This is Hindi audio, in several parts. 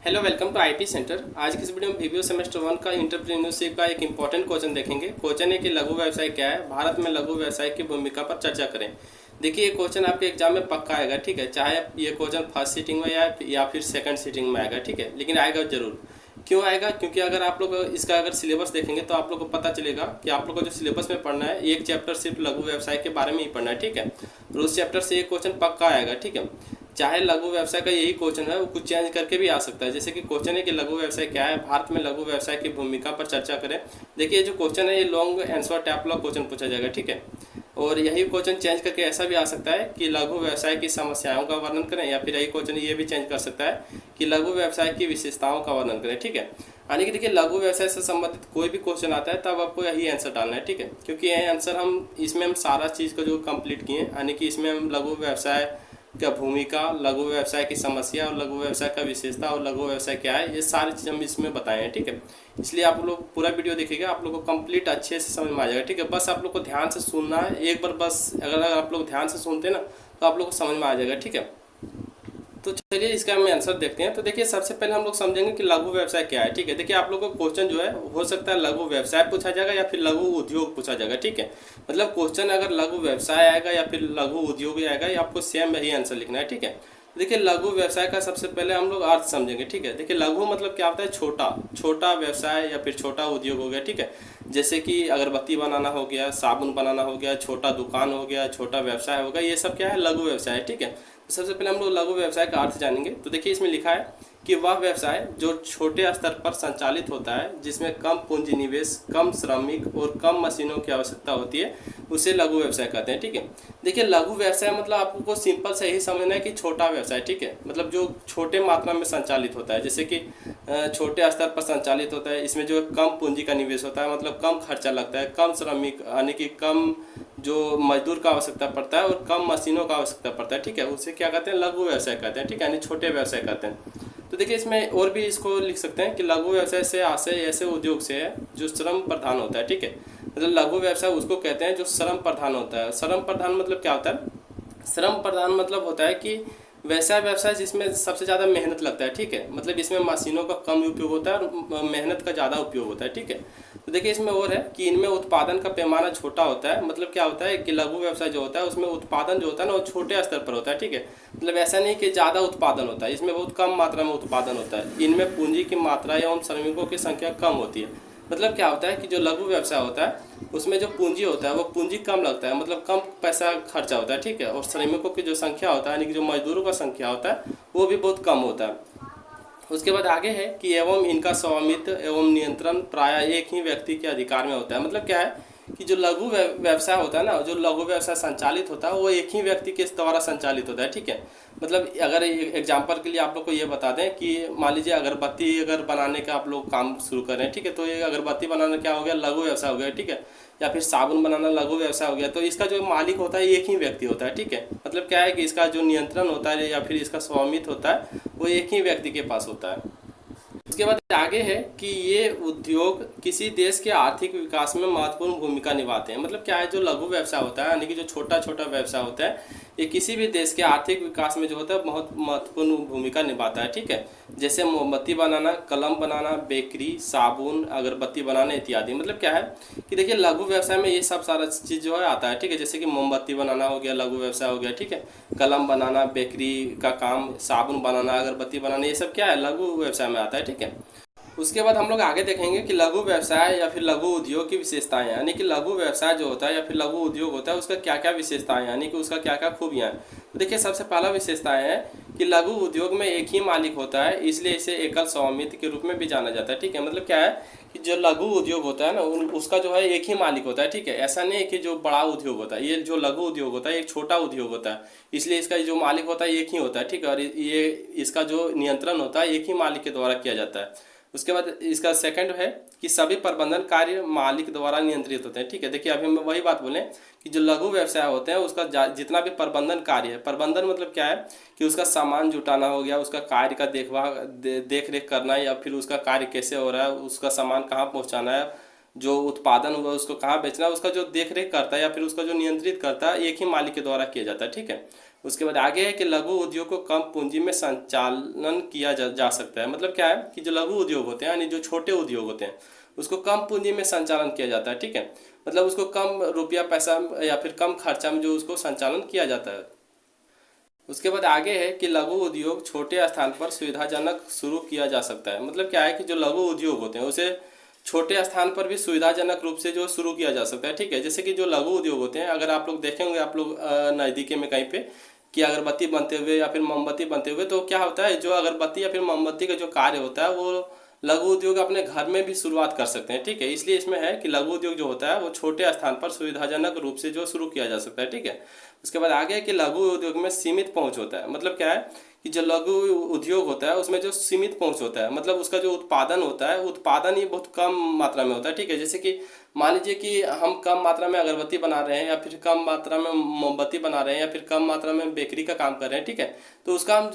Hello, welcome to IT centre. आज की इस वीडियो में वीवीओ सेमेस्टर 1 का एंटरप्रेन्योरशिप का एक इंपॉर्टेंट क्वेश्चन देखेंगे। क्वेश्चन है कि लघु व्यवसाय क्या है, भारत में लघु व्यवसाय की भूमिका पर चर्चा करें। देखिए, ये क्वेश्चन आपके एग्जाम में पक्का आएगा, ठीक है। चाहे ये क्वेश्चन फर्स्ट सीटिंग में या फिर सेकंड सीटिंग में आएगा, ठीक है, लेकिन आएगा जरूर। क्यों आएगा? क्योंकि अगर आप लोग इसका अगर सिलेबस देखेंगे तो आप लोग को पता चलेगा कि आप लोग को जो सिलेबस में पढ़ना है, एक चैप्टर सिर्फ लघु व्यवसाय के बारे में ही पढ़ना है, ठीक है। और उस चैप्टर से एक क्वेश्चन पक्का आएगा, ठीक है। चाहे लघु व्यवसाय का यही क्वेश्चन है, वो कुछ चेंज करके भी आ सकता है। जैसे कि क्वेश्चन है कि लघु व्यवसाय क्या है, भारत में लघु व्यवसाय की भूमिका पर चर्चा करें। देखिए, जो क्वेश्चन है ये लॉन्ग आंसर टाइप वाला क्वेश्चन पूछा जाएगा, ठीक है। और यही क्वेश्चन चेंज करके ऐसा भी आ सकता है कि लघु व्यवसाय की समस्याओं का वर्णन करें, या फिर यही क्वेश्चन ये भी चेंज कर सकता है कि लघु व्यवसाय की विशेषताओं का वर्णन करें, ठीक है। यानी कि देखिए, लघु व्यवसाय से संबंधित कोई भी क्वेश्चन आता है तब आपको यही आंसर डालना है, ठीक है। क्योंकि यही आंसर हम सारा चीज़ को जो कंप्लीट किए, यानी कि इसमें हम लघु व्यवसाय का भूमिका, लघु व्यवसाय की समस्या और लघु व्यवसाय का विशेषता और लघु व्यवसाय क्या है, ये सारी चीज़ हम इसमें बताए हैं, ठीक है। इसलिए आप लोग पूरा वीडियो देखिएगा, आप लोग को कंप्लीट अच्छे से समझ में आ जाएगा, ठीक है। बस आप लोग को ध्यान से सुनना है एक बार, बस अगर आप लोग ध्यान से सुनते हैं ना तो आप लोग को समझ में आ जाएगा, ठीक है। तो चलिए इसका हम आंसर देखते हैं। तो देखिए, सबसे पहले हम लोग समझेंगे कि लघु व्यवसाय क्या है, ठीक है। देखिए, आप लोगों को क्वेश्चन जो है हो सकता है लघु व्यवसाय पूछा जाएगा या फिर लघु उद्योग पूछा जाएगा, ठीक है। मतलब क्वेश्चन अगर लघु व्यवसाय आएगा या फिर लघु उद्योग आएगा, या आपको सेम यही आंसर लिखना है, ठीक है। देखिए, लघु व्यवसाय का सबसे पहले हम लोग अर्थ समझेंगे, ठीक है। देखिए, लघु मतलब क्या होता है, छोटा छोटा व्यवसाय या फिर छोटा उद्योग हो गया, ठीक है। जैसे कि अगरबत्ती बनाना हो गया, साबुन बनाना हो गया, छोटा दुकान हो गया, छोटा व्यवसाय हो गया, ये सब क्या है, लघु व्यवसाय है, ठीक है। तो सबसे पहले हम लोग लघु व्यवसाय का अर्थ जानेंगे। तो देखिए, इसमें लिखा है कि वह व्यवसाय जो छोटे स्तर पर संचालित होता है, जिसमें कम पूंजी निवेश, कम श्रमिक और कम मशीनों की आवश्यकता होती है, उसे लघु व्यवसाय कहते हैं, ठीक है। देखिए, लघु व्यवसाय मतलब आपको सिंपल से यही समझना है कि छोटा व्यवसाय, ठीक है। मतलब जो छोटे मात्रा में संचालित होता है, जैसे कि छोटे स्तर पर संचालित होता है, इसमें जो कम पूंजी का निवेश होता है, मतलब कम खर्चा लगता है, कम श्रमिक यानी कि कम जो मजदूर का आवश्यकता पड़ता है और कम मशीनों का आवश्यकता पड़ता है, ठीक है। उसे क्या कहते हैं, लघु व्यवसाय कहते हैं, ठीक है, यानी छोटे व्यवसाय कहते हैं। तो देखिए, इसमें और भी इसको लिख सकते हैं कि लघु व्यवसाय से आशय ऐसे उद्योग से है जो श्रम प्रधान होता है, ठीक है। मतलब लघु व्यवसाय उसको कहते हैं जो श्रम प्रधान होता है। श्रम प्रधान मतलब क्या होता है? श्रम प्रधान मतलब होता है कि वैसा व्यवसाय जिसमें सबसे ज़्यादा मेहनत लगता है, ठीक है। मतलब इसमें मशीनों का कम उपयोग होता है और मेहनत का ज़्यादा उपयोग होता है, ठीक है। तो देखिए, इसमें और है कि इनमें उत्पादन का पैमाना छोटा होता है। मतलब क्या होता है कि लघु व्यवसाय जो होता है उसमें उत्पादन जो होता है ना, वो छोटे स्तर पर होता है, ठीक है। मतलब ऐसा नहीं कि ज़्यादा उत्पादन होता है, इसमें बहुत कम मात्रा में उत्पादन होता है। इनमें पूंजी की मात्रा एवं श्रमिकों की संख्या कम होती है। मतलब क्या होता है कि जो लघु व्यवसाय होता है उसमें जो पूंजी होता है वो पूंजी कम लगता है, मतलब कम पैसा खर्चा होता है, ठीक है। और श्रमिकों की जो संख्या होता है, यानी कि जो मजदूरों का संख्या होता है, वो भी बहुत कम होता है। उसके बाद आगे है कि एवं इनका स्वामित्व एवं नियंत्रण प्रायः एक ही व्यक्ति के अधिकार में होता है। मतलब क्या है कि जो लघु व्यवसाय होता है ना, जो लघु व्यवसाय संचालित होता है वो एक ही व्यक्ति के द्वारा संचालित होता है, ठीक है। मतलब अगर एग्जांपल के लिए आप लोग को ये बता दें कि मान लीजिए अगरबत्ती अगर बनाने का आप लोग काम शुरू करें, ठीक है, तो ये अगरबत्ती बनाना क्या हो गया, लघु व्यवसाय हो गया, ठीक है। या फिर साबुन बनाना लघु व्यवसाय हो गया। तो इसका जो मालिक होता है एक ही व्यक्ति होता है, ठीक है। मतलब क्या है कि इसका जो नियंत्रण होता है या फिर इसका स्वामित्व होता है वो एक ही व्यक्ति के पास होता है। उसके बाद आगे है कि ये उद्योग किसी देश के आर्थिक विकास में महत्वपूर्ण भूमिका निभाते हैं। मतलब क्या है, जो लघु व्यवसाय होता है यानी कि जो छोटा छोटा व्यवसाय होता है, ये किसी भी देश के आर्थिक विकास में जो होता है बहुत महत्वपूर्ण भूमिका निभाता है, ठीक है। जैसे मोमबत्ती बनाना, कलम बनाना, बेकरी, साबुन, अगरबत्ती बनाना इत्यादि। मतलब क्या है कि देखिए, लघु व्यवसाय में ये सब सारा चीज़ जो है आता है, ठीक है। जैसे कि मोमबत्ती बनाना हो गया, लघु व्यवसाय हो गया, ठीक है। कलम बनाना, बेकरी का काम, साबुन बनाना, अगरबत्ती बनाना, ये सब क्या है, लघु व्यवसाय में आता है, ठीक है। उसके बाद हम लोग आगे देखेंगे कि लघु व्यवसाय या फिर लघु उद्योग की विशेषताएं, यानी कि लघु व्यवसाय जो होता है या फिर लघु उद्योग होता है उसका क्या क्या विशेषताएं, यानी कि उसका क्या क्या खूबियां हैं। तो देखिए, सबसे पहला विशेषताएं है कि लघु उद्योग में एक ही मालिक होता है, इसलिए इसे एकल स्वामित्व के रूप में भी जाना जाता है, ठीक है। मतलब क्या है कि जो लघु उद्योग होता है ना, उसका जो है एक ही मालिक होता है, ठीक है। ऐसा नहीं है कि जो बड़ा उद्योग होता है, ये जो लघु उद्योग होता है एक छोटा उद्योग होता है, इसलिए इसका जो मालिक होता है एक ही होता है, ठीक है। और ये इसका जो नियंत्रण होता है एक ही मालिक के द्वारा किया जाता है। उसके बाद इसका सेकंड है कि सभी प्रबंधन कार्य मालिक द्वारा नियंत्रित होते हैं, ठीक है। देखिए, अभी हम वही बात बोलें कि जो लघु व्यवसाय होते हैं उसका जितना भी प्रबंधन कार्य है, प्रबंधन मतलब क्या है कि उसका सामान जुटाना हो गया, उसका कार्य का देख रेख करना, या फिर उसका कार्य कैसे हो रहा है, उसका सामान कहाँ पहुँचाना है, जो उत्पादन हुआ उसको कहाँ बेचना है, उसका जो देख रेख करता है या फिर उसका जो नियंत्रित करता है एक ही मालिक के द्वारा किया जाता है, ठीक है। उसके बाद आगे है कि लघु उद्योग को कम पूंजी में संचालन किया जा सकता है। मतलब क्या है कि जो लघु उद्योग होते हैं यानी जो छोटे उद्योग होते हैं उसको कम पूंजी में संचालन किया जाता है, ठीक है। मतलब उसको कम रुपया पैसा या फिर कम खर्चा में जो उसको संचालन किया जाता है। उसके बाद आगे है कि लघु उद्योग छोटे स्थान पर सुविधाजनक शुरू किया जा सकता है। मतलब क्या है कि जो लघु उद्योग होते हैं उसे छोटे स्थान पर भी सुविधाजनक रूप से जो शुरू किया जा सकता है, ठीक है। जैसे कि जो लघु उद्योग होते हैं, अगर आप लोग देखेंगे आप लोग नज़दीकी में कहीं पे कि अगरबत्ती बनते हुए या फिर मोमबत्ती बनते हुए, तो क्या होता है जो अगरबत्ती या फिर मोमबत्ती का जो कार्य होता है वो लघु उद्योग अपने घर में भी शुरुआत कर सकते हैं, ठीक है। इसलिए इसमें है कि लघु उद्योग जो होता है वो छोटे स्थान पर सुविधाजनक रूप से जो शुरू किया जा सकता है, ठीक है। उसके बाद आगे है कि लघु उद्योग में सीमित पहुंच होता है। मतलब क्या है कि जो लघु उद्योग होता है उसमें जो सीमित पहुंच होता है, मतलब उसका जो उत्पादन होता है उत्पादन ही बहुत कम मात्रा में होता है, ठीक है। जैसे कि मान लीजिए कि हम कम मात्रा में अगरबत्ती बना रहे हैं या फिर कम मात्रा में मोमबत्ती बना रहे हैं या फिर कम मात्रा में बेकरी का काम कर रहे हैं, ठीक है। तो उसका हम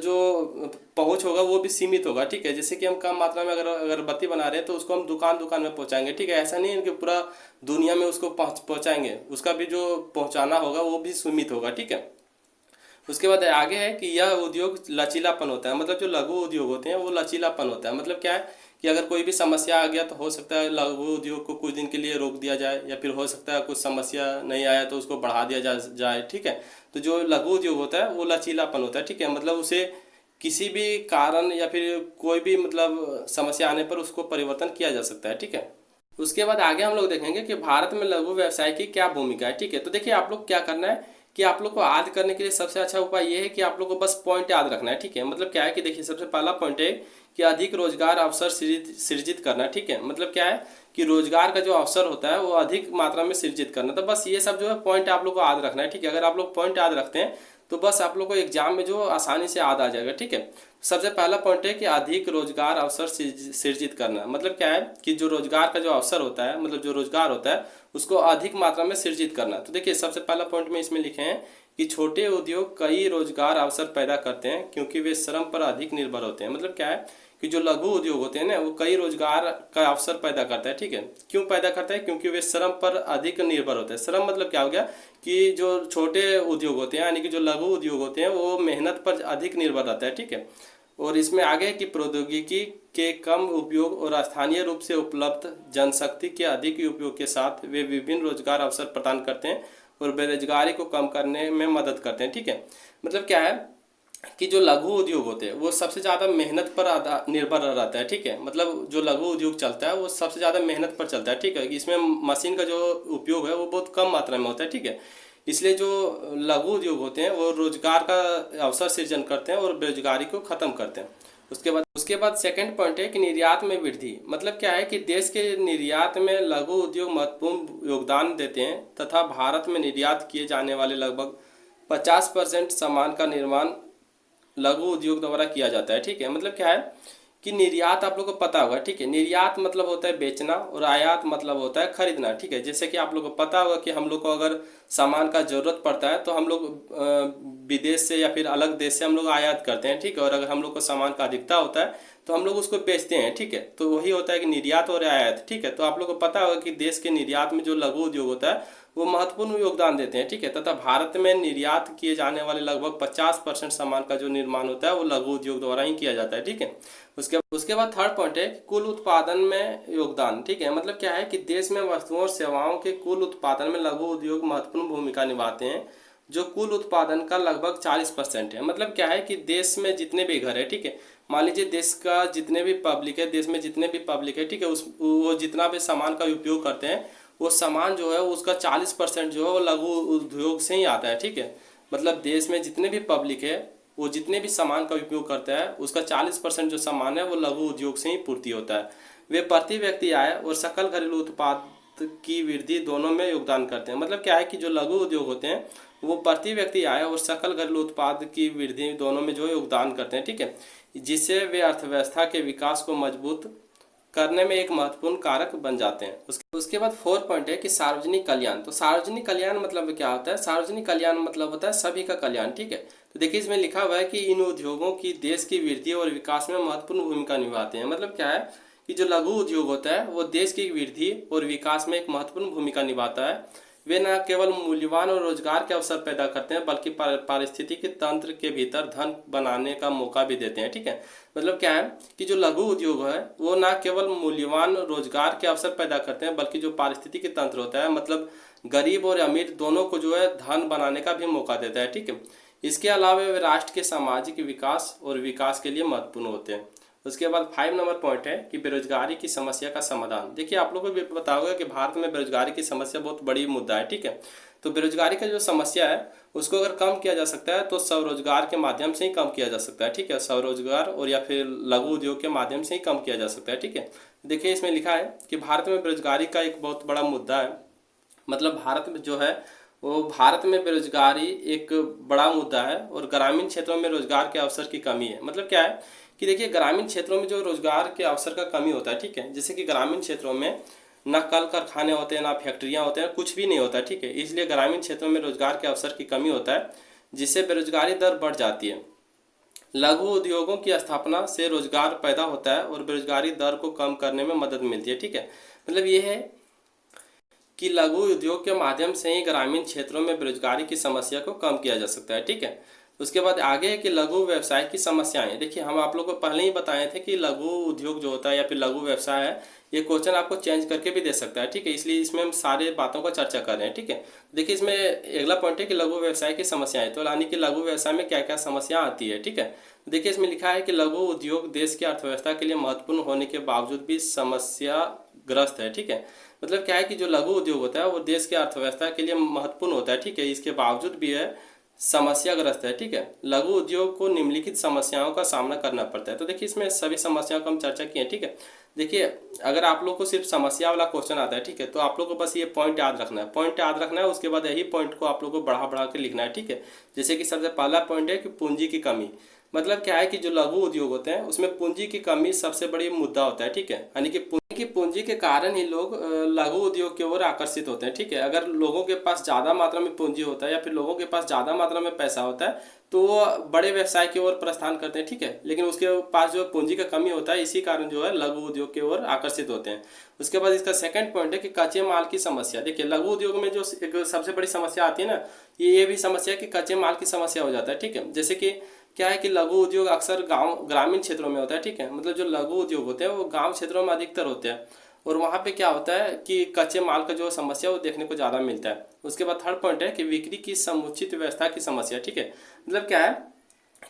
जो पहुंच होगा वो भी सीमित होगा, ठीक है। जैसे कि हम कम मात्रा में अगर अगरबत्ती बना रहे हैं तो उसको हम दुकान दुकान में पहुंचाएंगे, ठीक है। ऐसा नहीं है कि पूरा दुनिया में उसको पहुंचाएंगे, उसका भी जो पहुंचाना होगा वो भी सीमित होगा, ठीक है। उसके बाद आगे है कि यह उद्योग लचीलापन होता है। मतलब जो लघु उद्योग होते हैं वो लचीलापन होता है। मतलब क्या है कि अगर कोई भी समस्या आ गया तो हो सकता है लघु उद्योग को कुछ दिन के लिए रोक दिया जाए, या फिर हो सकता है कुछ समस्या नहीं आया तो उसको बढ़ा दिया जाए, ठीक है। तो जो लघु उद्योग होता है वो लचीलापन होता है, ठीक है। मतलब उसे किसी भी कारण या फिर कोई भी मतलब समस्या आने पर उसको परिवर्तन किया जा सकता है, ठीक है। उसके बाद आगे हम लोग देखेंगे कि भारत में लघु व्यवसाय की क्या भूमिका है, ठीक है। तो देखिए आप लोग क्या करना है कि आप लोग को याद करने के लिए सबसे अच्छा उपाय ये है कि आप लोग को बस पॉइंट याद रखना है, ठीक है। मतलब क्या है कि देखिए सबसे पहला पॉइंट है कि अधिक रोजगार अवसर सृजित करना, ठीक है। मतलब क्या है कि रोजगार का जो अवसर होता है वो अधिक मात्रा में सृजित करना। तो बस ये सब जो है पॉइंट आप लोग को याद रखना है, ठीक है। अगर आप लोग पॉइंट याद रखते हैं तो बस आप लोग को एग्जाम में जो आसानी से याद आ जाएगा, ठीक है। सबसे पहला पॉइंट है कि अधिक रोजगार अवसर सृजित करना। मतलब क्या है कि जो रोजगार का जो अवसर होता है, मतलब जो रोजगार होता है उसको अधिक मात्रा में सृजित करना। तो देखिए सबसे पहला पॉइंट में इसमें लिखे हैं कि छोटे उद्योग कई रोजगार अवसर पैदा करते हैं क्योंकि वे श्रम पर अधिक निर्भर होते हैं। मतलब क्या है कि जो लघु उद्योग होते हैं ना वो कई रोजगार का अवसर पैदा करता है, ठीक है। क्यों पैदा करता है? क्योंकि वे श्रम पर अधिक निर्भर होते हैं। श्रम मतलब क्या हो गया कि जो छोटे उद्योग होते हैं यानी कि जो लघु उद्योग होते हैं वो मेहनत पर अधिक निर्भर रहता है, ठीक है। और इसमें आगे कि प्रौद्योगिकी के कम उपयोग और स्थानीय रूप से उपलब्ध जनशक्ति के अधिक उपयोग के साथ वे विभिन्न रोजगार अवसर प्रदान करते हैं और बेरोजगारी को कम करने में मदद करते हैं, ठीक है। मतलब क्या है कि जो लघु उद्योग होते हैं वो सबसे ज़्यादा मेहनत पर निर्भर रहता है, ठीक है। मतलब जो लघु उद्योग चलता है वो सबसे ज़्यादा मेहनत पर चलता है, ठीक है। इसमें मशीन का जो उपयोग है वो बहुत कम मात्रा में होता है, ठीक है। इसलिए जो लघु उद्योग होते हैं वो रोजगार का अवसर सृजन करते हैं और बेरोजगारी को खत्म करते हैं। उसके बाद सेकंड पॉइंट है कि निर्यात में वृद्धि। मतलब क्या है कि देश के निर्यात में लघु उद्योग महत्वपूर्ण योगदान देते हैं तथा भारत में निर्यात किए जाने वाले लगभग 50% सामान का निर्माण लघु उद्योग द्वारा किया जाता है, ठीक है। मतलब क्या है कि निर्यात आप लोग को पता होगा, ठीक है। निर्यात मतलब होता है बेचना और आयात मतलब होता है खरीदना, ठीक है। जैसे कि आप लोग को पता होगा कि हम लोग को अगर सामान का ज़रूरत पड़ता है तो हम लोग विदेश से या फिर अलग देश से हम लोग आयात करते हैं, ठीक है। और अगर हम लोग को सामान का अधिकता होता है तो हम लोग उसको बेचते हैं, ठीक है। तो वही होता है कि निर्यात और आयात, ठीक है। तो आप लोग को पता होगा कि देश के निर्यात में जो लघु उद्योग होता है वो महत्वपूर्ण योगदान देते हैं, ठीक है। तथा भारत में निर्यात किए जाने वाले लगभग 50% सामान का जो निर्माण होता है वो लघु उद्योग द्वारा ही किया जाता है, ठीक है। उसके बाद थर्ड पॉइंट है कुल उत्पादन में योगदान, ठीक है। मतलब क्या है कि देश में वस्तुओं और सेवाओं के कुल उत्पादन में लघु उद्योग महत्वपूर्ण भूमिका निभाते हैं जो कुल उत्पादन का लगभग 40% है। मतलब क्या है कि देश में जितने भी घर है, ठीक है, मान लीजिए देश का जितने भी पब्लिक है, देश में जितने भी पब्लिक है, ठीक है, उस वो जितना भी सामान का उपयोग करते हैं वो सामान जो है उसका 40% जो है वो लघु उद्योग से ही आता है, ठीक है। मतलब देश में जितने भी पब्लिक है वो जितने भी सामान का उपयोग करता है उसका 40% जो सामान है वो लघु उद्योग से ही पूर्ति होता है। वे प्रति व्यक्ति आय और सकल घरेलू उत्पाद की वृद्धि दोनों में योगदान करते हैं। मतलब क्या है कि जो लघु उद्योग होते हैं वो प्रति व्यक्ति आय और सकल घरेलू उत्पाद की वृद्धि दोनों में जो योगदान करते हैं, ठीक है। जिससे वे अर्थव्यवस्था के विकास को मजबूत करने में एक महत्वपूर्ण कारक बन जाते हैं। उसके बाद फोर्थ पॉइंट है कि सार्वजनिक कल्याण। तो सार्वजनिक कल्याण मतलब क्या होता है? सार्वजनिक कल्याण मतलब होता है सभी का कल्याण, ठीक है। तो देखिए इसमें लिखा हुआ है कि इन उद्योगों की देश की वृद्धि और विकास में महत्वपूर्ण भूमिका निभाते हैं। मतलब क्या है कि जो लघु उद्योग होता है वो देश की वृद्धि और विकास में एक महत्वपूर्ण भूमिका निभाता है। वे न केवल मूल्यवान और रोजगार के अवसर पैदा करते हैं बल्कि पारिस्थितिकी तंत्र के भीतर धन बनाने का मौका भी देते हैं। ठीक है, मतलब क्या है कि जो लघु उद्योग है वो न केवल मूल्यवान रोजगार के अवसर पैदा करते हैं बल्कि जो पारिस्थितिकी तंत्र होता है, मतलब गरीब और अमीर दोनों को जो है धन बनाने का भी मौका देता है। ठीक है, इसके अलावा वे राष्ट्र के सामाजिक विकास और विकास के लिए महत्वपूर्ण होते हैं। उसके बाद 5 नंबर पॉइंट है कि बेरोजगारी की समस्या का समाधान। देखिए, आप लोगों को भी पता होगा कि भारत में बेरोजगारी की समस्या बहुत बड़ी मुद्दा है। ठीक है, तो बेरोजगारी का जो समस्या है उसको अगर कम किया जा सकता है तो स्वरोजगार के माध्यम से ही कम किया जा सकता है। ठीक है, स्वरोजगार और या फिर लघु उद्योग के माध्यम से ही कम किया जा सकता है। ठीक है, देखिए इसमें लिखा है कि भारत में बेरोजगारी का एक बहुत बड़ा मुद्दा है, मतलब भारत में जो है वो भारत में बेरोजगारी एक बड़ा मुद्दा है और ग्रामीण क्षेत्रों में रोजगार के अवसर की कमी है। मतलब क्या है कि देखिए, ग्रामीण क्षेत्रों में जो रोजगार के अवसर का कमी होता है, ठीक है, जैसे कि ग्रामीण क्षेत्रों में ना कल कारखाने होते हैं, ना फैक्ट्रियां होते हैं, कुछ भी नहीं होता। ठीक है, इसलिए ग्रामीण क्षेत्रों में रोजगार के अवसर की कमी होता है जिससे बेरोजगारी दर बढ़ जाती है। लघु उद्योगों की स्थापना से रोजगार पैदा होता है और बेरोजगारी दर को कम करने में मदद मिलती है। ठीक है, मतलब ये है कि लघु उद्योग के माध्यम से ही ग्रामीण क्षेत्रों में बेरोजगारी की समस्या को कम किया जा सकता है। ठीक है, उसके बाद आगे है कि लघु व्यवसाय की समस्याएं। देखिए, हम आप लोगों को पहले ही बताए थे कि लघु उद्योग जो होता है या फिर लघु व्यवसाय है, ये क्वेश्चन आपको चेंज करके भी दे सकता है। ठीक है, इसलिए इसमें हम सारे बातों को चर्चा कर रहे हैं। ठीक है, देखिए इसमें अगला पॉइंट है कि लघु व्यवसाय की समस्याएं, तो यानी कि लघु व्यवसाय में क्या क्या समस्या आती है। ठीक है, देखिए इसमें लिखा है कि लघु उद्योग देश की अर्थव्यवस्था के लिए महत्वपूर्ण होने के बावजूद भी समस्याग्रस्त है। ठीक है, मतलब क्या है कि जो लघु उद्योग होता है वो देश की अर्थव्यवस्था के लिए महत्वपूर्ण होता है। ठीक है, इसके बावजूद भी है समस्याग्रस्त है। ठीक है, लघु उद्योग को निम्नलिखित समस्याओं का सामना करना पड़ता है। तो देखिए इसमें सभी समस्याओं का हम चर्चा किए। ठीक है, देखिए अगर आप लोग को सिर्फ समस्या वाला क्वेश्चन आता है, ठीक है, तो आप लोग को बस ये पॉइंट याद रखना है, पॉइंट याद रखना है। उसके बाद यही पॉइंट को आप लोग को बढ़ा बढ़ा के लिखना है। ठीक है, जैसे कि सबसे पहला पॉइंट है कि पूंजी की कमी। मतलब क्या है कि जो लघु उद्योग होते हैं उसमें पूंजी की कमी सबसे बड़ी मुद्दा होता है। ठीक है, यानी कि पूंजी के कारण ही लोग लघु उद्योग की ओर आकर्षित होते हैं। ठीक है, अगर लोगों के पास ज़्यादा मात्रा में पूंजी होता है या फिर लोगों के पास ज़्यादा मात्रा में पैसा होता है तो वो बड़े व्यवसाय की ओर प्रस्थान करते हैं। ठीक है, लेकिन उसके पास जो पूंजी का कमी होता है इसी कारण जो है लघु उद्योग की ओर आकर्षित होते हैं। उसके बाद इसका सेकंड पॉइंट है कि कच्चे माल की समस्या। देखिए, लघु उद्योग में जो एक सबसे बड़ी समस्या आती है ना, ये भी समस्या है कि कच्चे माल की समस्या हो जाता है। ठीक है, जैसे कि क्या है कि लघु उद्योग अक्सर गांव ग्रामीण क्षेत्रों में होता है। ठीक है, मतलब जो लघु उद्योग होते हैं वो गांव क्षेत्रों में अधिकतर होते हैं और वहाँ पे क्या होता है कि कच्चे माल का जो समस्या वो देखने को ज़्यादा मिलता है। उसके बाद थर्ड पॉइंट है कि बिक्री की समुचित व्यवस्था की समस्या। ठीक है, मतलब क्या है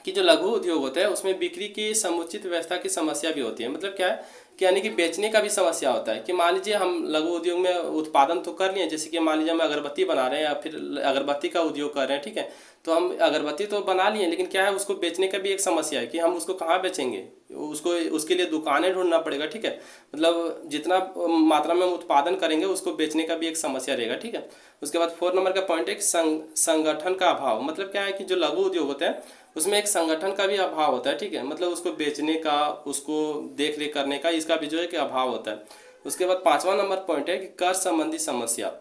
कि जो लघु उद्योग होता है उसमें बिक्री की समुचित व्यवस्था की समस्या भी होती है। मतलब क्या है कि यानी कि बेचने का भी समस्या होता है कि मान लीजिए हम लघु उद्योग में उत्पादन तो कर लिए, जैसे कि मान लीजिए हम अगरबत्ती बना रहे हैं या फिर अगरबत्ती का उद्योग कर रहे हैं। ठीक है, तो हम अगरबत्ती तो बना लिए लेकिन क्या है उसको बेचने का भी एक समस्या है कि हम उसको कहाँ बेचेंगे, उसको उसके लिए दुकानें ढूंढना पड़ेगा। ठीक है, मतलब जितना मात्रा में हम उत्पादन करेंगे उसको बेचने का भी एक समस्या रहेगा। ठीक है, उसके बाद 4 नंबर का पॉइंट है कि संगठन का अभाव। मतलब क्या है कि जो लघु उद्योग होते हैं उसमें एक संगठन का भी अभाव होता है। ठीक है, मतलब उसको बेचने का, उसको देख रेख करने का, इसका भी जो है कि अभाव होता है। उसके बाद 5वां नंबर पॉइंट है कि कर संबंधी समस्या।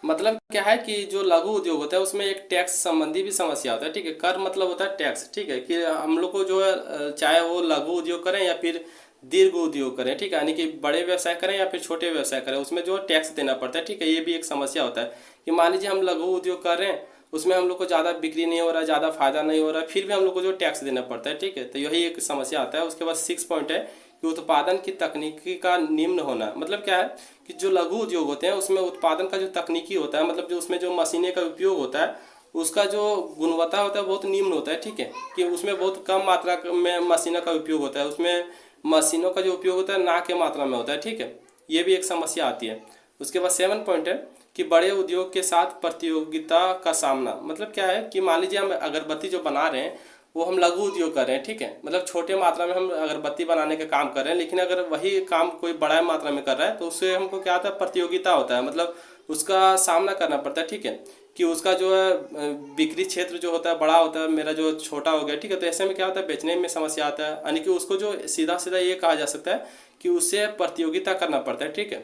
मतलब क्या है कि जो लघु उद्योग होता है उसमें एक टैक्स संबंधी भी समस्या होता है। ठीक है, कर मतलब होता है टैक्स। ठीक है, कि हम लोग को जो है चाहे वो लघु उद्योग करें या फिर दीर्घ उद्योग करें, ठीक है, यानी कि बड़े व्यवसाय करें या फिर छोटे व्यवसाय करें, उसमें जो टैक्स देना पड़ता है। ठीक है, ये भी एक समस्या होता है कि मान लीजिए हम लघु उद्योग कर रहे हैं, उसमें हम लोग को ज़्यादा बिक्री नहीं हो रहा है, ज़्यादा फायदा नहीं हो रहा है, फिर भी हम लोग को जो टैक्स देना पड़ता है। ठीक है, तो यही एक समस्या आता है। उसके बाद 6 पॉइंट है कि उत्पादन की तकनीकी का निम्न होना। मतलब क्या है कि जो लघु उद्योग होते हैं उसमें उत्पादन का जो तकनीकी होता है, मतलब जो उसमें जो मशीनें का उपयोग होता है उसका जो गुणवत्ता होता है बहुत निम्न होता है। ठीक है, कि उसमें बहुत कम मात्रा में मशीनों का उपयोग होता है, उसमें मशीनों का जो उपयोग होता है ना के मात्रा में होता है। ठीक है, ये भी एक समस्या आती है। उसके बाद 7 पॉइंट है कि बड़े उद्योग के साथ प्रतियोगिता का सामना। मतलब क्या है कि मान लीजिए हम अगरबत्ती जो बना रहे हैं वो हम लघु उद्योग कर रहे हैं। ठीक है, मतलब छोटे मात्रा में हम अगरबत्ती बनाने का काम कर रहे हैं, लेकिन अगर वही काम कोई बड़ा मात्रा में कर रहा है तो उससे हमको क्या होता है, प्रतियोगिता होता है, मतलब उसका सामना करना पड़ता है। ठीक है, कि उसका जो है बिक्री क्षेत्र जो होता है बड़ा होता है, मेरा जो छोटा हो गया। ठीक है, तो ऐसे में क्या होता है, बेचने में समस्या आता है, यानी कि उसको जो सीधा सीधा ये कहा जा सकता है कि उससे प्रतियोगिता करना पड़ता है। ठीक है,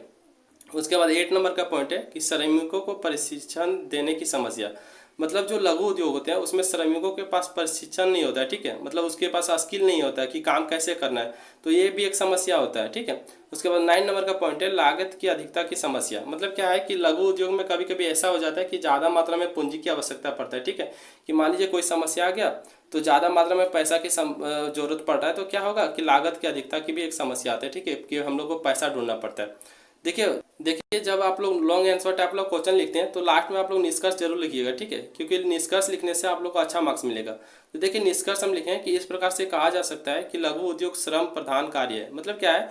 उसके बाद 8 नंबर का पॉइंट है कि श्रमिकों को प्रशिक्षण देने की समस्या। मतलब जो लघु उद्योग होते हैं उसमें श्रमिकों के पास प्रशिक्षण नहीं होता है। ठीक है, मतलब उसके पास स्किल नहीं होता है कि काम कैसे करना है, तो ये भी एक समस्या होता है। ठीक है, उसके बाद 9 नंबर का पॉइंट है लागत की अधिकता की समस्या। मतलब क्या है कि लघु उद्योग में कभी कभी ऐसा हो जाता है कि ज़्यादा मात्रा में पूंजी की आवश्यकता पड़ता है। ठीक है, कि मान लीजिए कोई समस्या आ गया तो ज़्यादा मात्रा में पैसा की जरूरत पड़ रहा है, तो क्या होगा कि लागत की अधिकता की भी एक समस्या आती है। ठीक है, कि हम लोग को पैसा ढूंढना पड़ता है। देखिए देखिए जब आप लोग लॉन्ग आंसर टाइप लोग क्वेश्चन लिखते हैं तो लास्ट में आप लोग निष्कर्ष जरूर लिखिएगा। ठीक है, क्योंकि निष्कर्ष लिखने से आप लोग को अच्छा मार्क्स मिलेगा। तो देखिए निष्कर्ष हम लिखें कि इस प्रकार से कहा जा सकता है कि लघु उद्योग श्रम प्रधान कार्य है। मतलब क्या है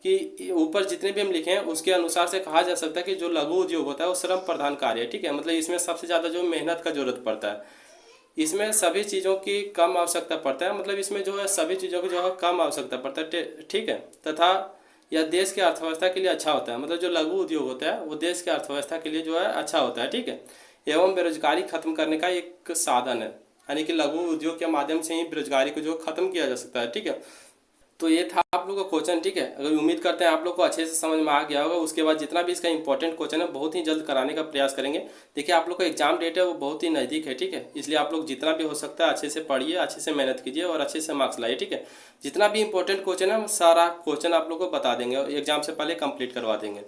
कि ऊपर जितने भी हम लिखे हैं उसके अनुसार से कहा जा सकता है कि जो लघु उद्योग होता है वो श्रम प्रधान कार्य है। ठीक है, मतलब इसमें सबसे ज़्यादा जो मेहनत का जरूरत पड़ता है, इसमें सभी चीज़ों की कम आवश्यकता पड़ता है। मतलब इसमें जो है सभी चीज़ों की जो है कम आवश्यकता पड़ता है। ठीक है, तथा यह देश की अर्थव्यवस्था के लिए अच्छा होता है। मतलब जो लघु उद्योग होता है वो देश की अर्थव्यवस्था के लिए जो है अच्छा होता है। ठीक है, एवं बेरोजगारी खत्म करने का एक साधन है, यानी कि लघु उद्योग के माध्यम से ही बेरोजगारी को जो खत्म किया जा सकता है। ठीक है, तो ये था आप लोग का क्वेश्चन। ठीक है, अगर उम्मीद करते हैं आप लोग को अच्छे से समझ में आ गया होगा। उसके बाद जितना भी इसका इंपॉर्टेंट क्वेश्चन है बहुत ही जल्द कराने का प्रयास करेंगे। देखिए आप लोग का एग्जाम डेट है वो बहुत ही नज़दीक है। ठीक है, इसलिए आप लोग जितना भी हो सकता है अच्छे से पढ़िए, अच्छे से मेहनत कीजिए और अच्छे से मार्क्स लाइए। ठीक है, जितना भी इंपॉर्टेंट क्वेश्चन है हम सारा क्वेश्चन आप लोग को बता देंगे और एग्जाम से पहले कंप्लीट करवा देंगे।